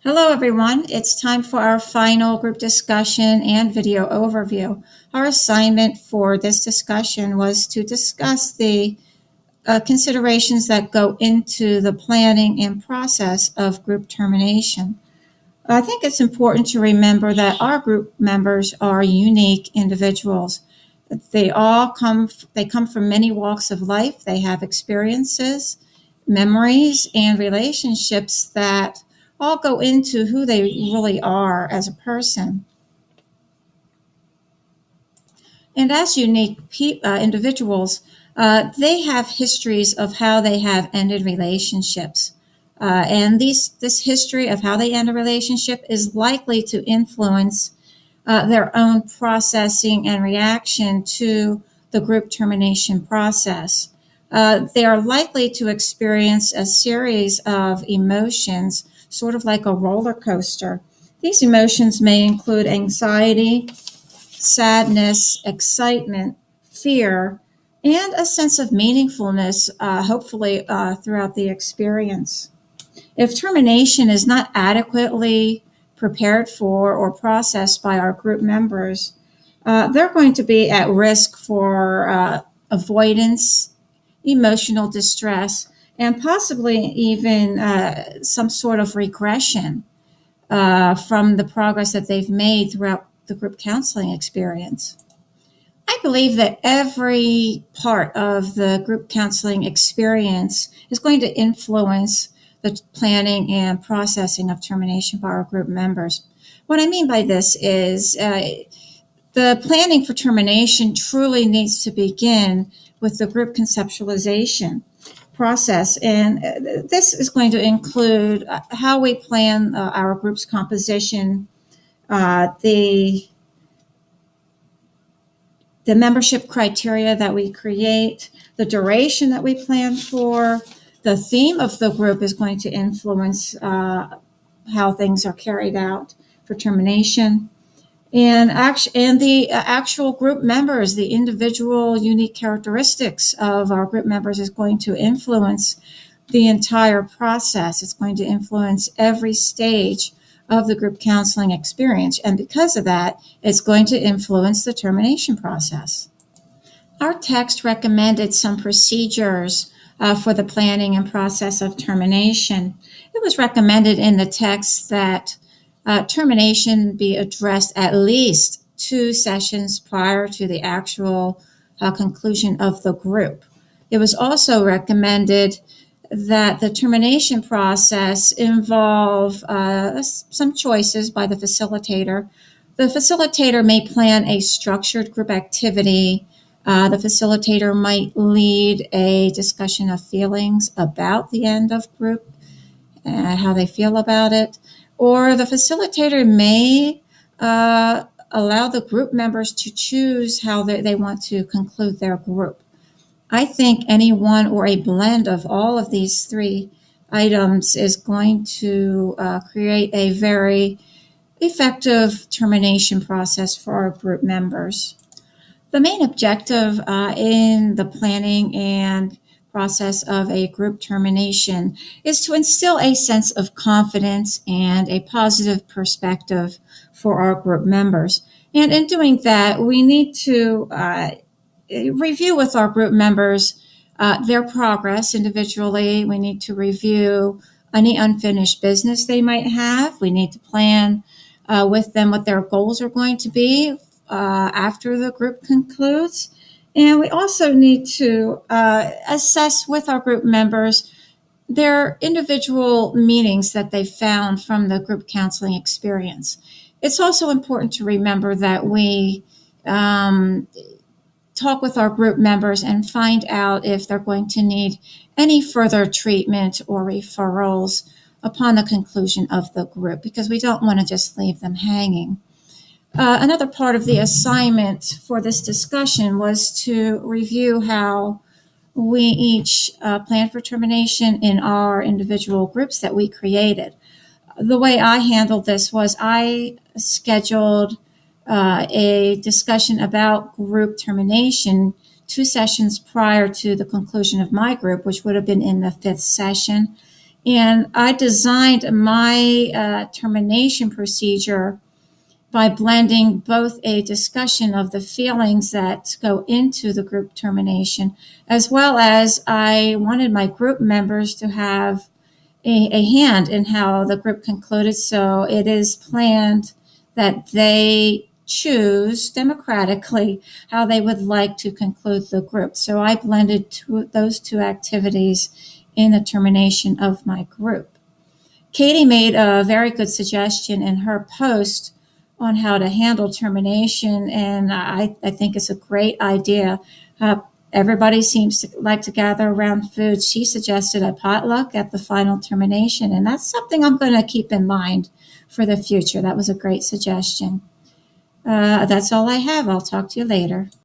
Hello, everyone. It's time for our final group discussion and video overview. Our assignment for this discussion was to discuss the considerations that go into the planning and process of group termination. I think it's important to remember that our group members are unique individuals. They come from many walks of life. They have experiences, memories, and relationships that all go into who they really are as a person. And as unique individuals, they have histories of how they have ended relationships. This history of how they end a relationship is likely to influence their own processing and reaction to the group termination process. They are likely to experience a series of emotions, sort of like a roller coaster. These emotions may include anxiety, sadness, excitement, fear, and a sense of meaningfulness, hopefully, throughout the experience. If termination is not adequately prepared for or processed by our group members, they're going to be at risk for avoidance, emotional distress, and possibly even some sort of regression from the progress that they've made throughout the group counseling experience. I believe that every part of the group counseling experience is going to influence the planning and processing of termination by our group members. What I mean by this is the planning for termination truly needs to begin with the group conceptualization process. And this is going to include how we plan our group's composition, the membership criteria that we create, the duration that we plan for, the theme of the group is going to influence how things are carried out for termination. And the actual group members, the individual unique characteristics of our group members is going to influence the entire process. It's going to influence every stage of the group counseling experience. And because of that, it's going to influence the termination process. Our text recommended some procedures for the planning and process of termination. It was recommended in the text that termination be addressed at least 2 sessions prior to the actual conclusion of the group. It was also recommended that the termination process involve some choices by the facilitator. The facilitator may plan a structured group activity. The facilitator might lead a discussion of feelings about the end of group, how they feel about it. Or the facilitator may allow the group members to choose how they want to conclude their group. I think any one or a blend of all of these 3 items is going to create a very effective termination process for our group members. The main objective in the planning and process of a group termination is to instill a sense of confidence and a positive perspective for our group members. And in doing that, we need to review with our group members their progress individually. We need to review any unfinished business they might have. We need to plan with them what their goals are going to be after the group concludes. And we also need to assess with our group members their individual meanings that they found from the group counseling experience. It's also important to remember that we talk with our group members and find out if they're going to need any further treatment or referrals upon the conclusion of the group, because we don't want to just leave them hanging. Another part of the assignment for this discussion was to review how we each plan for termination in our individual groups that we created. The way I handled this was I scheduled a discussion about group termination 2 sessions prior to the conclusion of my group, which would have been in the 5th session. And I designed my termination procedure by blending both a discussion of the feelings that go into the group termination, as well as I wanted my group members to have a hand in how the group concluded. So it is planned that they choose democratically how they would like to conclude the group. So I blended those two activities in the termination of my group. Katie made a very good suggestion in her post on how to handle termination, and I think it's a great idea. Everybody seems to like to gather around food. She suggested a potluck at the final termination, and that's something I'm going to keep in mind for the future. That was a great suggestion. That's all I have. I'll talk to you later.